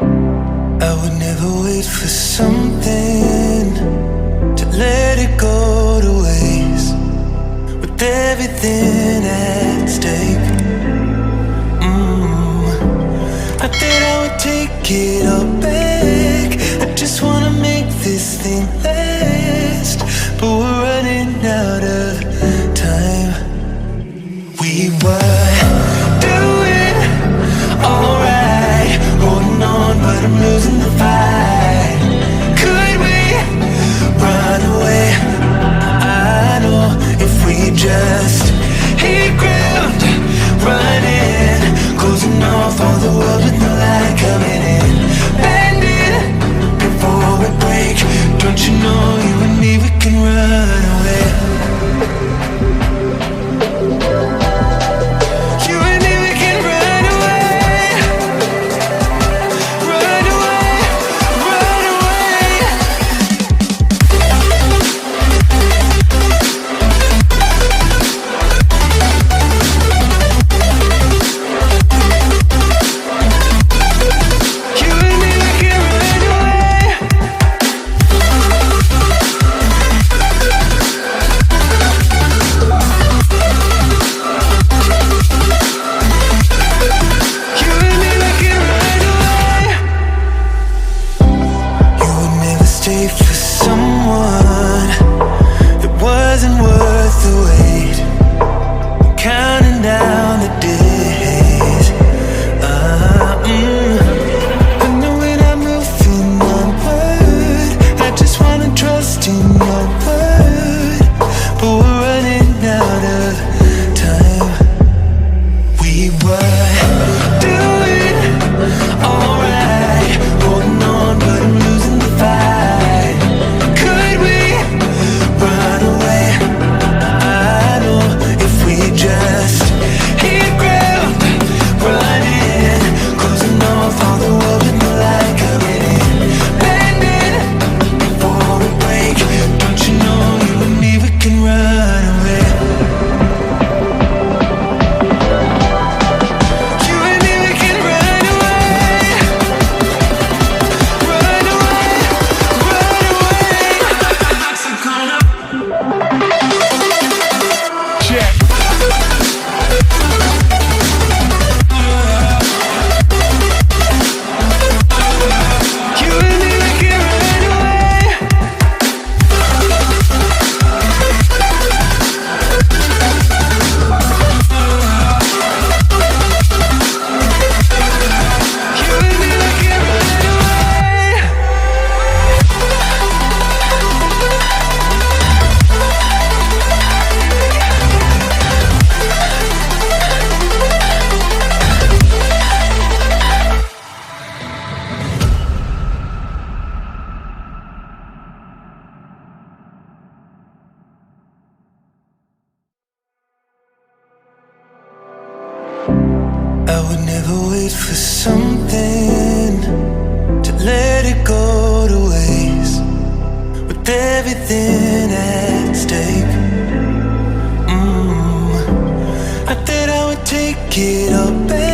I would never wait for something to let it go to waste, with everything at stake. I thought I would take it all back. I just wanna make this thing last, but we're running out of time. We were doing alright, holding on, but I'm losing the fight. Could we run away? I know if we just hit ground, running, closing off all the world with no light coming in, bending before we break. Don't you know you and me, we can run away. You and me, we can run away. Run away, run away. You and me, we can run away. You and me, we can run away. You would never stay for someone that wasn't worth the wait. I'm counting down the days. I know when I'm moving onward, I just wanna trust in your word, but we're running out of time. We were doing alright, holding on, but I'm losing the fight. Could we run away? I know if we just hit ground, running, closing off all the world with no light coming in, bending before we break. Don't you know you and me, we can run away. You and me, we can run away. Run away, run away. Check. You and me, we can run away. You and me, we can run away. I would never wait for something to let it go to waste, with everything at stake. I thought I would take it all back.